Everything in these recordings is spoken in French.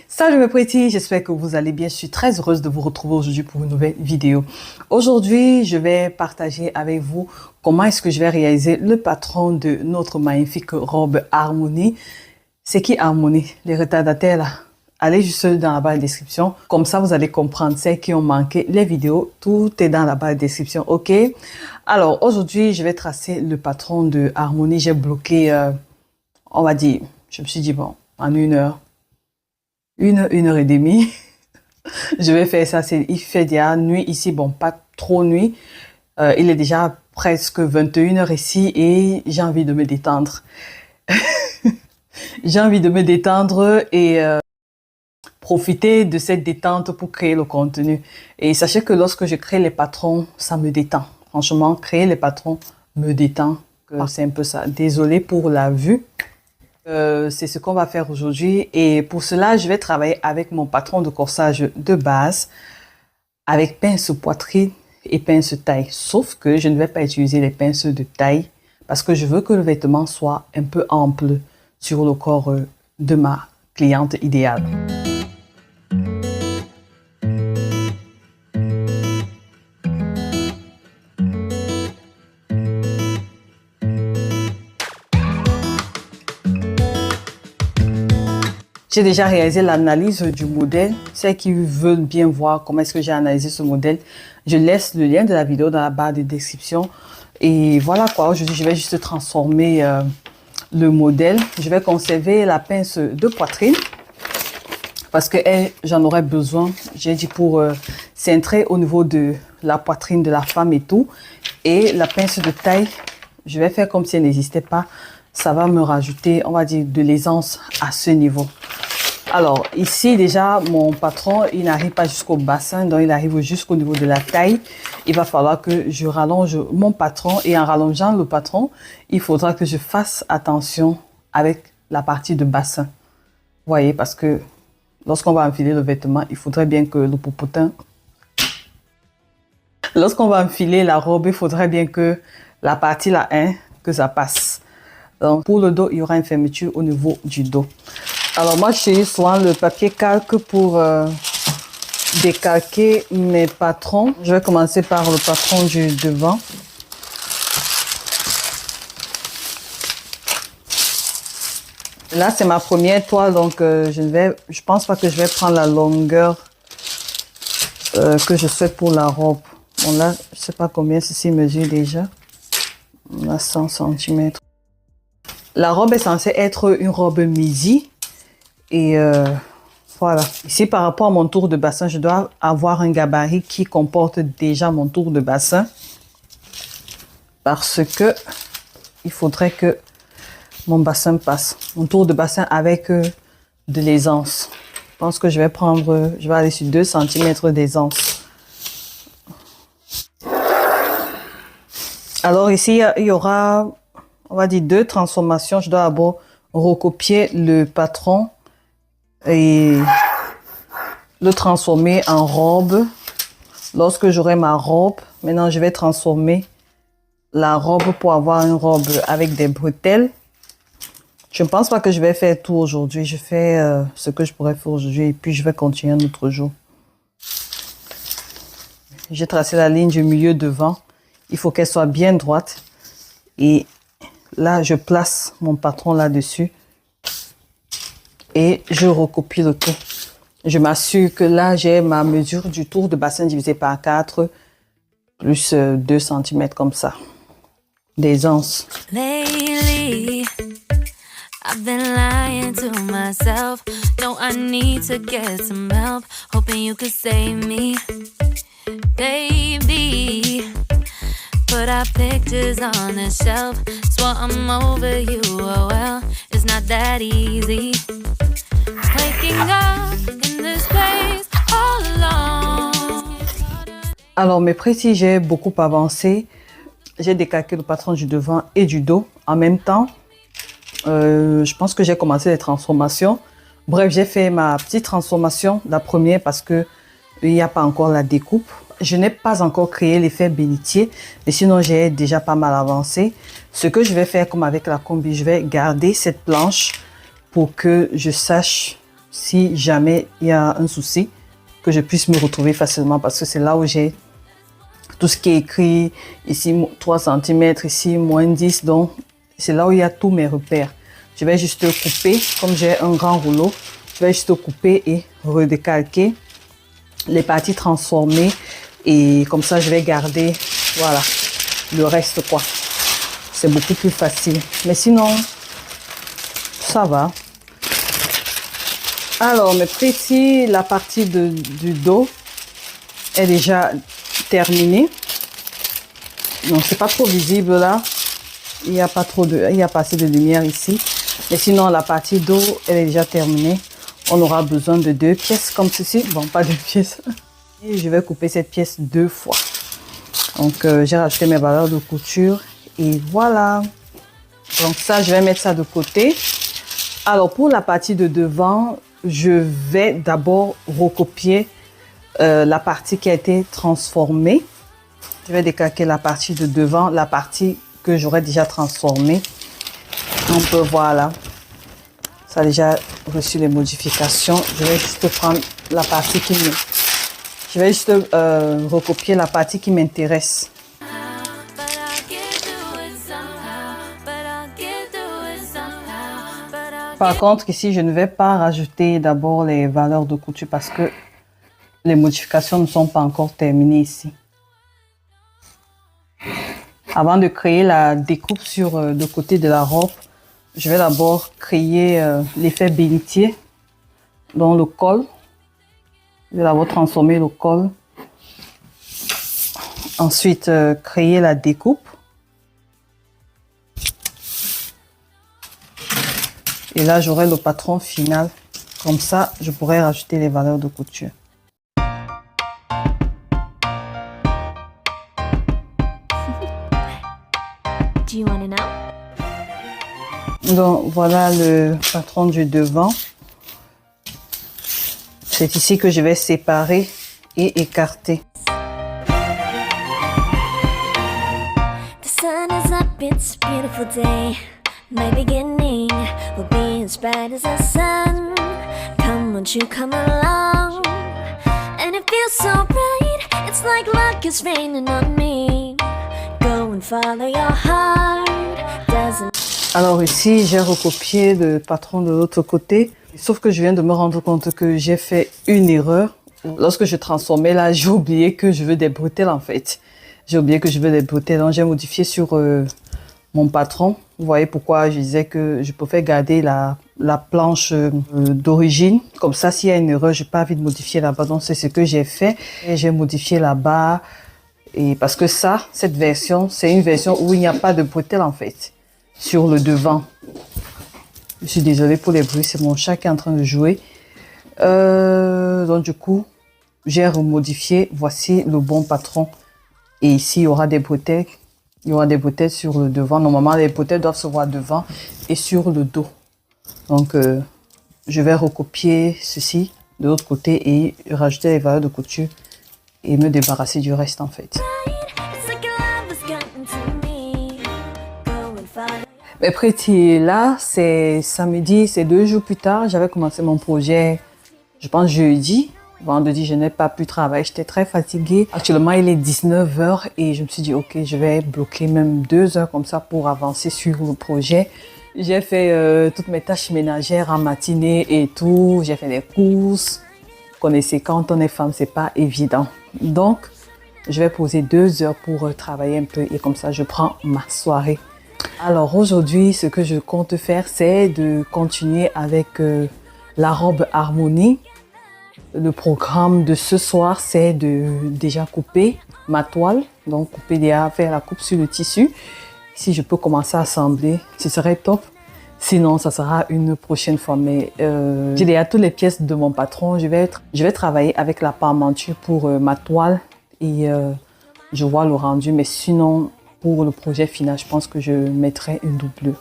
Salut mes petits, j'espère que vous allez bien. Je suis très heureuse de vous retrouver aujourd'hui pour une nouvelle vidéo. Aujourd'hui, je vais partager avec vous comment est-ce que je vais réaliser le patron de notre magnifique robe Harmonie. C'est qui Harmonie? Les retardataires là. Allez juste dans la barre de description. Comme ça, vous allez comprendre celles qui ont manqué les vidéos. Tout est dans la barre de description, ok? Alors, aujourd'hui, je vais tracer le patron de Harmonie. J'ai bloqué, on va dire, je me suis dit, bon, en une heure et demie. Je vais faire ça. Il fait déjà nuit ici. Bon, pas trop nuit. Il est déjà presque 21h ici et j'ai envie de me détendre. J'ai envie de me détendre et profiter de cette détente pour créer le contenu. Et sachez que lorsque je crée les patrons, ça me détend. Franchement, créer les patrons me détend. C'est un peu ça. Désolée pour la vue. C'est ce qu'on va faire aujourd'hui et pour cela je vais travailler avec mon patron de corsage de base avec pince poitrine et pince taille, sauf que je ne vais pas utiliser les pinces de taille parce que je veux que le vêtement soit un peu ample sur le corps de ma cliente idéale. J'ai déjà réalisé l'analyse du modèle. Ceux qui veulent bien voir comment est-ce que j'ai analysé ce modèle, je laisse le lien de la vidéo dans la barre de description. Et voilà quoi, aujourd'hui je vais juste transformer le modèle. Je vais conserver la pince de poitrine parce que j'en aurai besoin. J'ai dit pour centrer au niveau de la poitrine de la femme et tout. Et la pince de taille, je vais faire comme si elle n'existait pas. Ça va me rajouter, on va dire, de l'aisance à ce niveau. Alors, ici, déjà, mon patron, il n'arrive pas jusqu'au bassin, donc il arrive jusqu'au niveau de la taille. Il va falloir que je rallonge mon patron et en rallongeant le patron, il faudra que je fasse attention avec la partie de bassin. Vous voyez, parce que lorsqu'on va enfiler le vêtement, il faudrait bien que le popotin... Lorsqu'on va enfiler la robe, il faudrait bien que la partie là, que ça passe. Donc, pour le dos, il y aura une fermeture au niveau du dos. Alors, moi, j'utilise souvent le papier calque pour décalquer mes patrons. Je vais commencer par le patron du devant. Là, c'est ma première toile, donc je pense pas que je vais prendre la longueur que je souhaite pour la robe. Bon, là, je sais pas combien ceci mesure déjà. On a 100 cm. La robe est censée être une robe midi. Et voilà. Ici, par rapport à mon tour de bassin, je dois avoir un gabarit qui comporte déjà mon tour de bassin. Parce que il faudrait que mon bassin passe. Mon tour de bassin avec de l'aisance. Je pense que je vais aller sur 2 cm d'aisance. Alors ici, il y aura, on va dire, 2 transformations. Je dois d'abord recopier le patron et le transformer en robe. Lorsque j'aurai ma robe, maintenant je vais transformer la robe pour avoir une robe avec des bretelles. Je ne pense pas que je vais faire tout aujourd'hui. Je fais ce que je pourrais faire aujourd'hui et puis je vais continuer un autre jour. J'ai tracé la ligne du milieu devant. Il faut qu'elle soit bien droite. Et là, je place mon patron là-dessus. Et je recopie le tout. Je m'assure que là, j'ai ma mesure du tour de bassin divisé par 4, plus 2 cm comme ça. D'aisance. Lately, I've been lying to myself. No, I need to get some help. Hoping you could save me. Baby, put our pictures on the shelf. Swore I'm over you, oh well, it's not that easy. Waking up in this place all alone. Alors mes précis, j'ai beaucoup avancé. J'ai décalqué le patron du devant et du dos en même temps. Je pense que j'ai commencé les transformations. Bref, j'ai fait ma petite transformation, la première parce que il n'y a pas encore la découpe. Je n'ai pas encore créé l'effet bénitier, mais sinon j'ai déjà pas mal avancé. Ce que je vais faire comme avec la combi, je vais garder cette planche pour que je sache si jamais il y a un souci, que je puisse me retrouver facilement parce que c'est là où j'ai tout ce qui est écrit, ici 3 cm, ici -10, donc c'est là où il y a tous mes repères. Je vais juste couper, comme j'ai un grand rouleau, je vais juste couper et redécalquer les parties transformées et comme ça je vais garder, voilà, le reste quoi. C'est beaucoup plus facile, mais sinon ça va. Alors mes petits, la partie du dos est déjà terminée. Donc c'est pas trop visible là. Il n'y a pas assez de lumière ici. Mais sinon la partie dos elle est déjà terminée. On aura besoin de 2 pièces comme ceci. Bon, pas 2 pièces. Et je vais couper cette pièce 2 fois. Donc j'ai rajouté mes valeurs de couture et voilà. Donc ça je vais mettre ça de côté. Alors pour la partie de devant, je vais d'abord recopier la partie qui a été transformée. Je vais décalquer la partie de devant, la partie que j'aurais déjà transformée. On peut voir là, ça a déjà reçu les modifications. Je vais juste prendre la partie qui me... Je vais juste recopier la partie qui m'intéresse. Par contre, ici, je ne vais pas rajouter d'abord les valeurs de couture parce que les modifications ne sont pas encore terminées ici. Avant de créer la découpe sur le côté de la robe, je vais d'abord créer l'effet bénitier dans le col. Je vais d'abord transformer le col. Ensuite, créer la découpe. Et là, j'aurai le patron final. Comme ça, je pourrai rajouter les valeurs de couture. Do you want to know? Donc, voilà le patron du devant. C'est ici que je vais séparer et écarter. The sun is up, it's a beautiful day. My beginning will be as bright as the sun. Come, won't you come along? And it feels so bright, it's like luck is raining on me. Go and follow your heart. Doesn't... Alors ici, j'ai recopié le patron de l'autre côté. Sauf que je viens de me rendre compte que j'ai fait une erreur. Lorsque je transformais là, j'ai oublié que je veux des bretelles en fait. J'ai oublié que je veux des bretelles. Donc j'ai modifié sur mon patron. Vous voyez pourquoi je disais que je pouvais garder la planche d'origine. Comme ça, s'il y a une erreur, je n'ai pas envie de modifier là-bas. Donc c'est ce que j'ai fait. Et j'ai modifié là-bas. Et parce que ça, cette version, c'est une version où il n'y a pas de bretelles en fait. Sur le devant. Je suis désolée pour les bruits, c'est mon chat qui est en train de jouer. Donc du coup, j'ai remodifié. Voici le bon patron. Et ici, il y aura des bretelles. Il y aura des bretelles sur le devant. Normalement, les bretelles doivent se voir devant et sur le dos. Donc, je vais recopier ceci de l'autre côté et rajouter les valeurs de couture et me débarrasser du reste en fait. Mais Pretty, là, c'est samedi, c'est 2 jours plus tard. J'avais commencé mon projet, je pense jeudi. Vendredi, je n'ai pas pu travailler, j'étais très fatiguée. Actuellement, il est 19 h et je me suis dit, ok, je vais bloquer même 2 heures comme ça pour avancer sur le projet. J'ai fait toutes mes tâches ménagères en matinée et tout. J'ai fait des courses. Vous connaissez, quand on est femme, c'est pas évident. Donc, je vais poser 2 heures pour travailler un peu et comme ça, je prends ma soirée. Alors aujourd'hui, ce que je compte faire, c'est de continuer avec la robe harmonie. Le programme de ce soir, c'est de déjà couper ma toile. Donc, faire la coupe sur le tissu. Si je peux commencer à assembler, ce serait top. Sinon, ça sera une prochaine fois. Mais j'ai déjà toutes les pièces de mon patron. Je vais travailler avec la parmenture pour ma toile. Et je vois le rendu. Mais sinon, pour le projet final, je pense que je mettrai une doublure.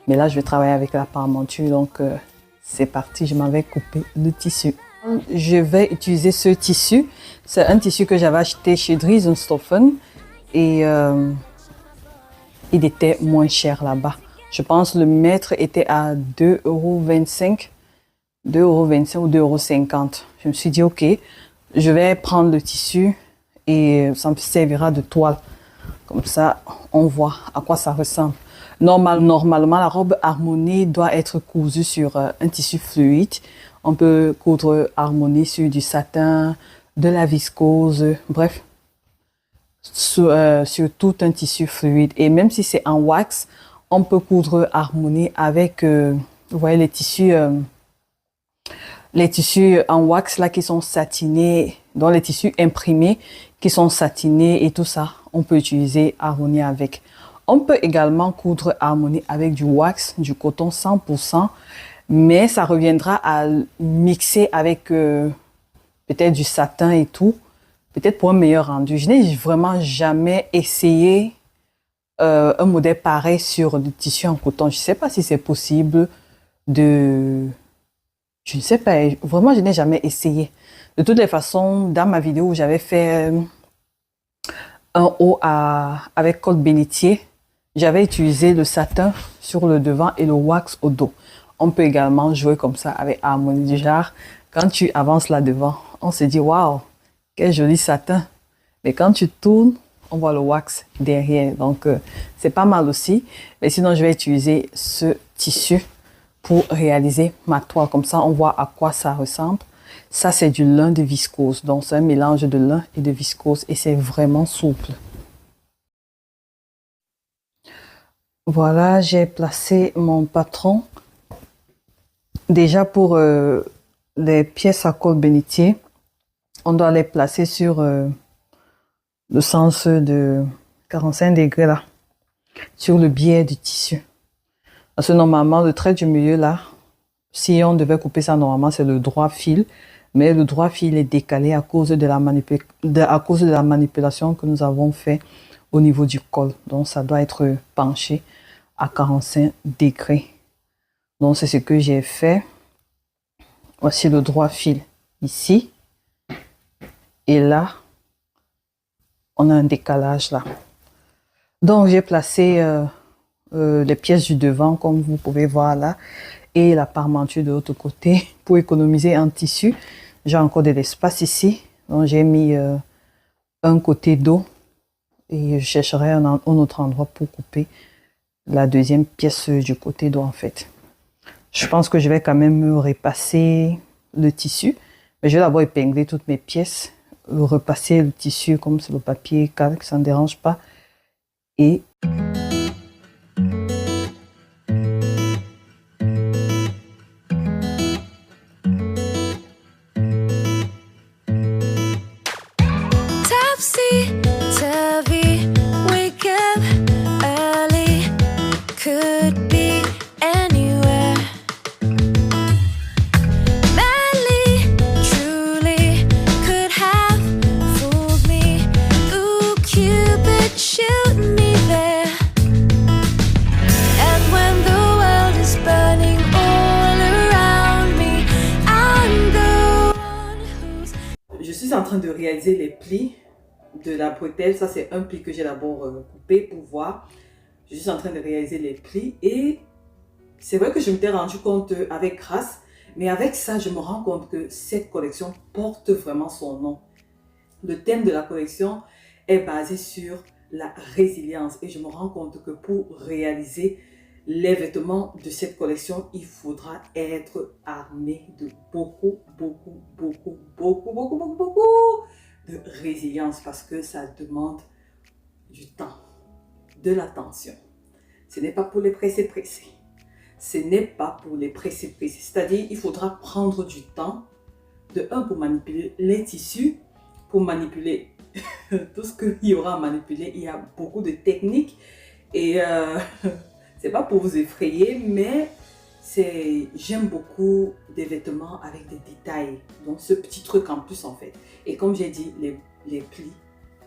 Mais là, je vais travailler avec la parmenture. Donc, c'est parti. Je m'en vais couper le tissu. Je vais utiliser ce tissu. C'est un tissu que j'avais acheté chez Driesenstoffen et il était moins cher là-bas. Je pense que le mètre était à 2,25 €. 2,25 € ou 2,50 €. Je me suis dit, ok, je vais prendre le tissu et ça me servira de toile. Comme ça, on voit à quoi ça ressemble. Normalement, la robe harmonie doit être cousue sur un tissu fluide. On peut coudre harmonie sur du satin, de la viscose, bref, sur tout un tissu fluide. Et même si c'est en wax, on peut coudre harmonie avec, vous voyez, les tissus en wax là qui sont satinés, dans les tissus imprimés qui sont satinés et tout ça, on peut utiliser harmonie avec. On peut également coudre harmonie avec du wax, du coton 100%, mais ça reviendra à mixer avec peut-être du satin et tout, peut-être pour un meilleur rendu. Je n'ai vraiment jamais essayé un modèle pareil sur du tissu en coton. Je ne sais pas si c'est possible de... Je ne sais pas, vraiment je n'ai jamais essayé. De toutes les façons, dans ma vidéo où j'avais fait un haut avec col bénitier, j'avais utilisé le satin sur le devant et le wax au dos. On peut également jouer comme ça avec harmonie du genre. Quand tu avances là devant, on se dit waouh, quel joli satin. Mais quand tu tournes, on voit le wax derrière. Donc c'est pas mal aussi. Mais sinon, je vais utiliser ce tissu pour réaliser ma toile. Comme ça, on voit à quoi ça ressemble. Ça, c'est du lin de viscose. Donc, c'est un mélange de lin et de viscose et c'est vraiment souple. Voilà, j'ai placé mon patron. Déjà, pour les pièces à col bénitier, on doit les placer sur le sens de 45 degrés là, sur le biais du tissu. Parce que normalement, le trait du milieu là, si on devait couper ça normalement, c'est le droit fil. Mais le droit fil est décalé à cause de la manipulation que nous avons fait au niveau du col. Donc, ça doit être penché à 45 degrés. Donc, c'est ce que j'ai fait. Voici le droit fil ici. Et là, on a un décalage là. Donc, j'ai placé les pièces du devant, comme vous pouvez voir là, et la parmenture de l'autre côté pour économiser en tissu. J'ai encore de l'espace ici, donc j'ai mis un côté dos et je chercherai un autre endroit pour couper la deuxième pièce du côté dos en fait. Je pense que je vais quand même repasser le tissu, mais je vais d'abord épingler toutes mes pièces, repasser le tissu comme sur le papier calque, ça ne dérange pas. Et en train de réaliser les plis de la bretelle. Ça, c'est un pli que j'ai d'abord coupé pour voir. Je suis en train de réaliser les plis et c'est vrai que je m'étais rendu compte avec Grace, mais avec ça, je me rends compte que cette collection porte vraiment son nom. Le thème de la collection est basé sur la résilience et je me rends compte que pour réaliser les vêtements de cette collection, il faudra être armé de beaucoup de résilience parce que ça demande du temps, de l'attention. Ce n'est pas pour les pressés. Ce n'est pas pour les pressés. C'est-à-dire, il faudra prendre du temps, de un, pour manipuler les tissus, pour manipuler tout ce qu'il y aura à manipuler. Il y a beaucoup de techniques et c'est pas pour vous effrayer, mais j'aime beaucoup des vêtements avec des détails. Donc ce petit truc en plus en fait. Et comme j'ai dit, les plis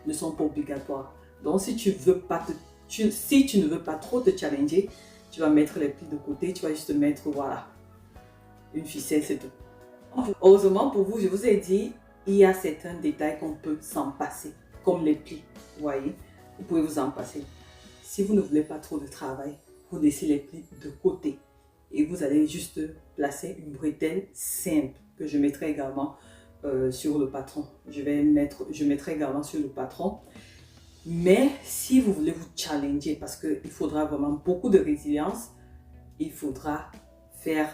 ne sont pas obligatoires. Donc si tu veux pas si tu ne veux pas trop te challenger, tu vas mettre les plis de côté, tu vas juste mettre voilà une ficelle, c'est tout. Heureusement pour vous, je vous ai dit, il y a certains détails qu'on peut s'en passer, comme les plis, vous voyez, vous pouvez vous en passer. Si vous ne voulez pas trop de travail, vous laissez les plis de côté et vous allez juste placer une bretelle simple que je mettrai également sur le patron. Je mettrai également sur le patron. Mais si vous voulez vous challenger, parce qu'il faudra vraiment beaucoup de résilience, il faudra faire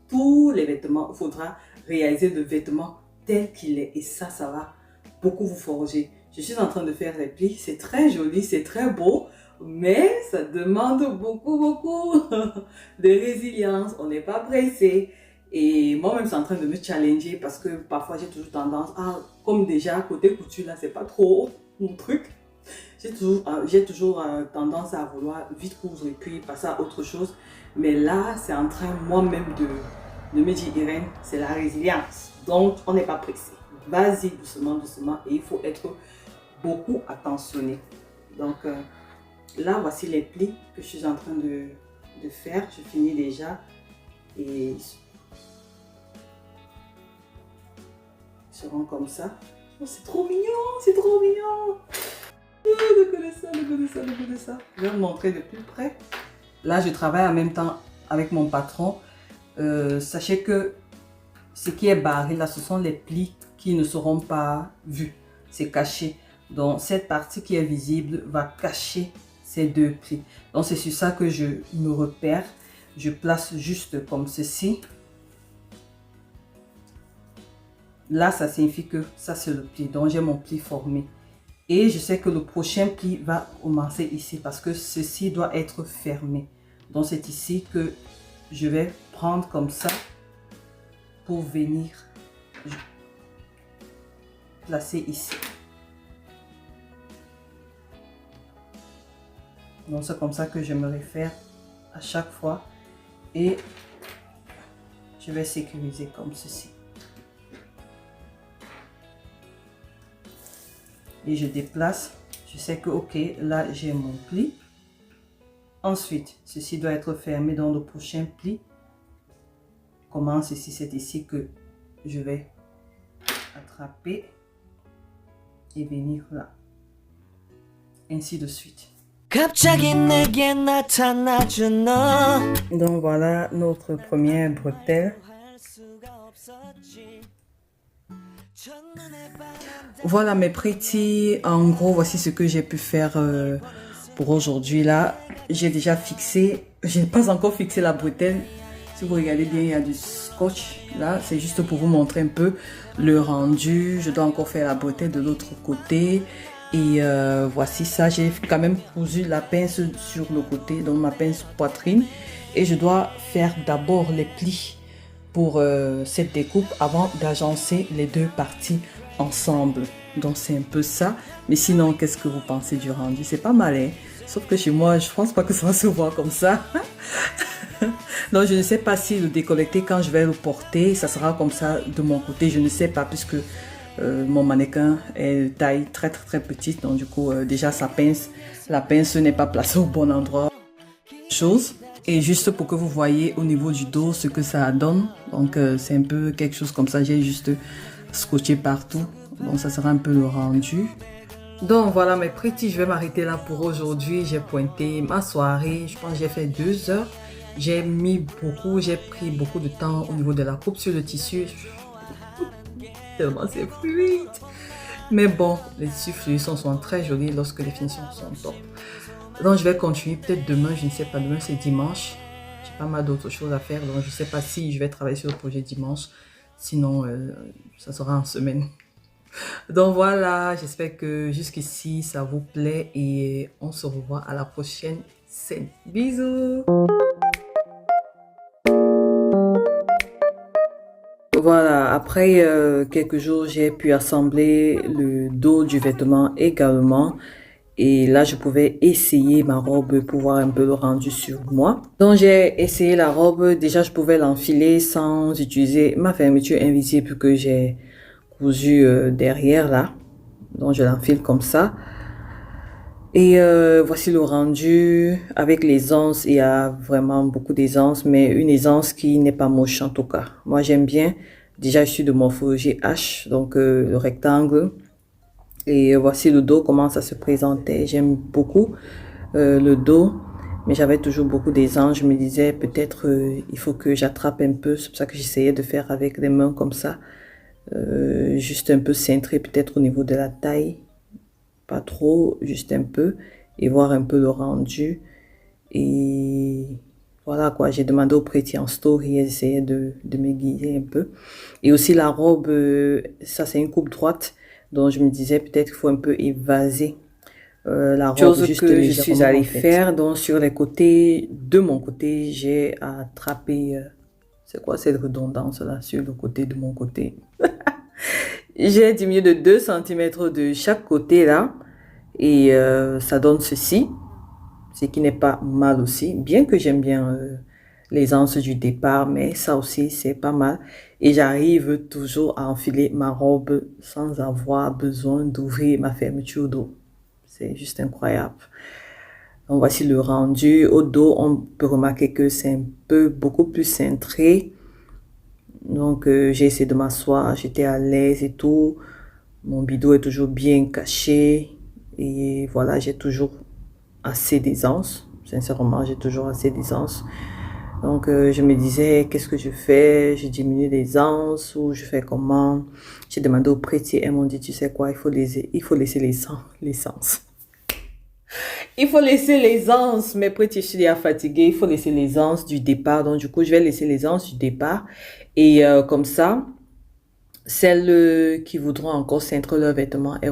tous les vêtements, il faudra réaliser le vêtement tel qu'il est. Et ça va beaucoup vous forger. Je suis en train de faire les plis, c'est très joli, c'est très beau, mais ça demande beaucoup de résilience. On n'est pas pressé. Et moi-même, je suis en train de me challenger parce que parfois, j'ai toujours tendance à, comme déjà, côté couture, là, c'est pas trop mon truc. J'ai toujours tendance à vouloir vite coudre et puis passer à autre chose. Mais là, c'est en train moi-même de me dire, Irène, c'est la résilience. Donc, on n'est pas pressé. Vas-y doucement. Et il faut être beaucoup attentionné. Donc, là, voici les plis que je suis en train de faire. Je finis déjà. Et ils seront comme ça. Oh, c'est trop mignon, c'est trop mignon. Regardez ça. Je vais vous montrer de plus près. Là, je travaille en même temps avec mon patron. Sachez que ce qui est barré là, ce sont les plis qui ne seront pas vus. C'est caché. Donc, cette partie qui est visible va cacher ces deux plis. Donc, c'est sur ça que je me repère. Je place juste comme ceci. Là, ça signifie que ça, c'est le pli. Donc, j'ai mon pli formé. Et je sais que le prochain pli va commencer ici parce que ceci doit être fermé. Donc, c'est ici que je vais prendre comme ça pour venir placer ici. Donc, c'est comme ça que je me réfère à chaque fois. Et je vais sécuriser comme ceci. Et je déplace. Je sais que, ok, là, j'ai mon pli. Ensuite, ceci doit être fermé dans le prochain pli. Commence ici, c'est ici que je vais attraper et venir là. Ainsi de suite. Donc voilà notre première bretelle. Voilà mes pretty, en gros voici ce que j'ai pu faire pour aujourd'hui là. J'ai déjà fixé, je n'ai pas encore fixé la bretelle. Si vous regardez bien, il y a du scotch là, c'est juste pour vous montrer un peu le rendu. Je dois encore faire la bretelle de l'autre côté. Et voici ça, j'ai quand même cousu la pince sur le côté, donc ma pince poitrine. Et je dois faire d'abord les plis pour cette découpe avant d'agencer les deux parties ensemble. Donc c'est un peu ça. Mais sinon, qu'est-ce que vous pensez du rendu? C'est pas mal, hein? Sauf que chez moi, je pense pas que ça va se voir comme ça. Donc je ne sais pas si le décolleté, quand je vais le porter, ça sera comme ça de mon côté. Je ne sais pas puisque mon mannequin est taille très petite. Donc du coup, déjà la pince n'est pas placée au bon endroit. Et juste pour que vous voyez au niveau du dos ce que ça donne. Donc c'est un peu quelque chose comme ça. J'ai juste scotché partout. Donc ça sera un peu le rendu. Donc voilà mes pretty, je vais m'arrêter là pour aujourd'hui. J'ai pointé ma soirée. Je pense que j'ai fait 2 heures. J'ai pris beaucoup de temps au niveau de la coupe sur le tissu. Tellement c'est fluide. Mais bon, les tissus fluides sont très jolis lorsque les finitions sont top. Donc je vais continuer peut-être demain, je ne sais pas, demain c'est dimanche. J'ai pas mal d'autres choses à faire, donc je ne sais pas si je vais travailler sur le projet dimanche. Sinon, ça sera en semaine. Donc voilà, j'espère que jusqu'ici ça vous plaît et on se revoit à la prochaine scène. Bisous! Voilà, après quelques jours, j'ai pu assembler le dos du vêtement également. Et là, je pouvais essayer ma robe pour voir un peu le rendu sur moi. Donc, j'ai essayé la robe. Déjà, je pouvais l'enfiler sans utiliser ma fermeture invisible que j'ai cousue derrière là. Donc, je l'enfile comme ça. Et voici le rendu avec l'aisance. Il y a vraiment beaucoup d'aisance, mais une aisance qui n'est pas moche en tout cas. Moi, j'aime bien. Déjà, je suis de morphologie H, donc le rectangle. Et voici le dos, comment ça se présentait. J'aime beaucoup le dos. mais j'avais toujours beaucoup d'aisance. Je me disais peut-être il faut que j'attrape un peu. C'est pour ça que j'essayais de faire avec les mains comme ça. Juste un peu cintré peut-être au niveau de la taille. Pas trop, juste un peu. Et voir un peu le rendu. Et voilà quoi, j'ai demandé au prêtier en story, elle essayait de me guider un peu. Et aussi la robe, ça c'est une coupe droite, donc je me disais peut-être qu'il faut un peu évaser la robe. Chose juste que je suis allée faire, donc sur les côtés, de mon côté, j'ai attrapé, c'est quoi cette redondance là, sur le côté de mon côté. J'ai diminué de 2 cm de chaque côté là, et ça donne ceci. Ce qui n'est pas mal aussi, bien que j'aime bien les anses du départ, mais ça aussi c'est pas mal. Et j'arrive toujours à enfiler ma robe sans avoir besoin d'ouvrir ma fermeture dos. C'est juste incroyable. Donc voici le rendu. Au dos, on peut remarquer que c'est un peu beaucoup plus cintré. Donc j'ai essayé de m'asseoir, j'étais à l'aise et tout. Mon bidou est toujours bien caché. Et voilà, j'ai toujours assez d'aisance. Sincèrement, j'ai toujours assez d'aisance. Donc, je me disais, qu'est-ce que je fais? Je diminue l'aisance ou je fais comment? J'ai demandé au prêtier, elles m'ont dit, tu sais quoi, il faut laisser l'essence. Il faut laisser l'aisance. Mes prêtiers, je suis déjà fatiguée. Il faut laisser l'aisance du départ. Donc, du coup, je vais laisser l'aisance du départ. Et comme ça, celles qui voudront encore cintrer leurs vêtements, elles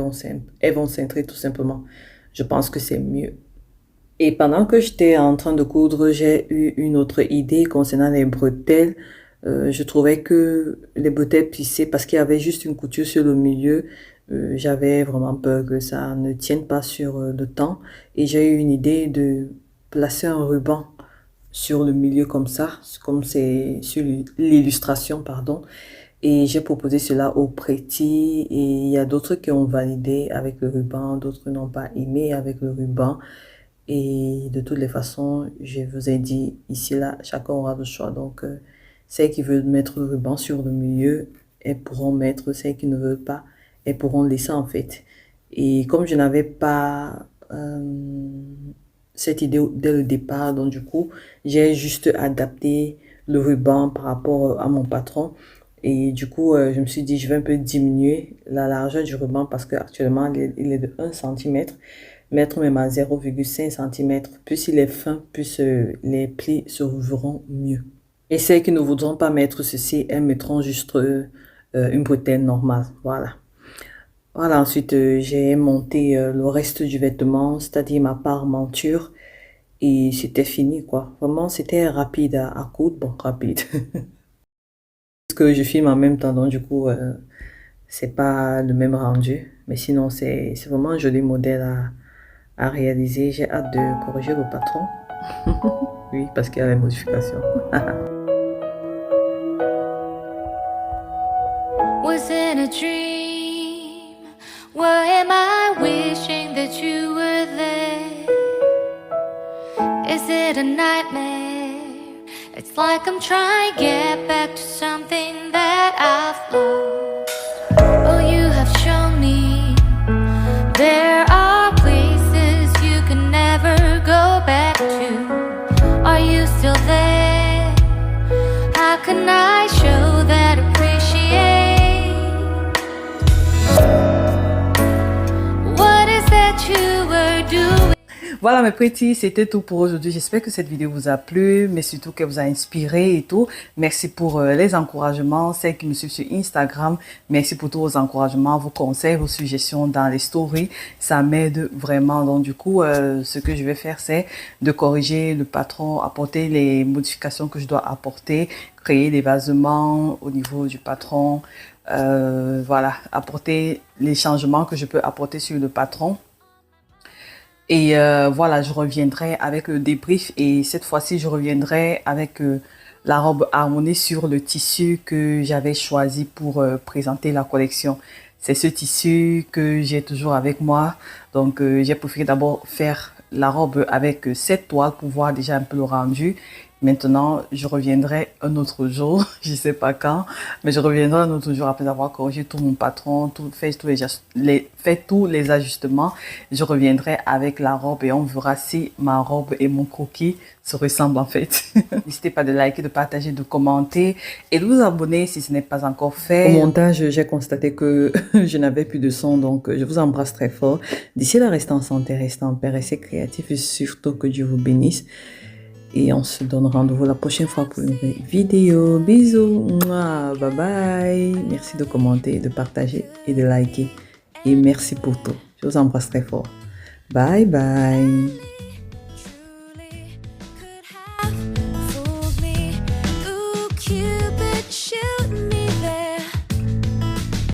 vont cintrer tout simplement. Je pense que c'est mieux. Et pendant que j'étais en train de coudre, j'ai eu une autre idée concernant les bretelles. Je trouvais que les bretelles plissées, parce qu'il y avait juste une couture sur le milieu, j'avais vraiment peur que ça ne tienne pas sur le temps. Et j'ai eu une idée de placer un ruban sur le milieu comme ça, comme c'est sur l'illustration, pardon. Et j'ai proposé cela au prêtis et il y a d'autres qui ont validé avec le ruban, d'autres n'ont pas aimé avec le ruban. Et de toutes les façons, je vous ai dit, ici, là, chacun aura le choix. Donc, celles qui veulent mettre le ruban sur le milieu, elles pourront mettre. Celles qui ne veulent pas, elles pourront laisser en fait. Et comme je n'avais pas cette idée dès le départ, donc du coup, j'ai juste adapté le ruban par rapport à mon patron. Et du coup, je me suis dit, je vais un peu diminuer la largeur du ruban parce qu'actuellement, il est de 1 cm. Mettre même à 0,5 cm. Plus il est fin, plus les plis se rouvriront mieux. Et celles qui ne voudront pas mettre ceci, elles mettront juste une bretelle normale. Voilà. Voilà, ensuite j'ai monté le reste du vêtement, c'est-à-dire ma parmenture. Et c'était fini, quoi. Vraiment, c'était rapide à coudre. Bon, rapide. Parce que je filme en même temps, donc du coup, c'est pas le même rendu. Mais sinon, c'est vraiment un joli modèle à réaliser. J'ai hâte de corriger le patron. Oui, parce qu'il y a les modifications. Was in a dream? Why am I wishing that you were there? Is it a nightmare? It's like I'm trying to get back to something that I've lost. Oh, you have shown me there are places you can never go back to. Are you still there? How can I show that appreciate? What is that you were doing? Voilà mes petits, c'était tout pour aujourd'hui. J'espère que cette vidéo vous a plu, mais surtout qu'elle vous a inspiré et tout. Merci pour les encouragements, celles qui me suivent sur Instagram. Merci pour tous vos encouragements, vos conseils, vos suggestions dans les stories. Ça m'aide vraiment. Donc du coup, ce que je vais faire, c'est de corriger le patron, apporter les modifications que je dois apporter, créer des basements au niveau du patron. Voilà, apporter les changements que je peux apporter sur le patron. Et voilà, je reviendrai avec le débrief et cette fois-ci, je reviendrai avec la robe harmonie sur le tissu que j'avais choisi pour présenter la collection. C'est ce tissu que j'ai toujours avec moi. Donc, j'ai préféré d'abord faire la robe avec cette toile pour voir déjà un peu le rendu. Maintenant, je reviendrai un autre jour, je ne sais pas quand, mais je reviendrai un autre jour après avoir corrigé tout mon patron, fait tous les ajustements. Je reviendrai avec la robe et on verra si ma robe et mon croquis se ressemblent en fait. N'hésitez pas de liker, de partager, de commenter et de vous abonner si ce n'est pas encore fait. Au montage, j'ai constaté que je n'avais plus de son, donc je vous embrasse très fort. D'ici là, restez en santé, restez en paix, restez créatifs et surtout que Dieu vous bénisse. Et on se donne rendez-vous la prochaine fois pour une nouvelle vidéo. Bisous. Mouah. Bye bye. Merci de commenter, de partager et de liker. Et merci pour tout. Je vous embrasse très fort. Bye bye.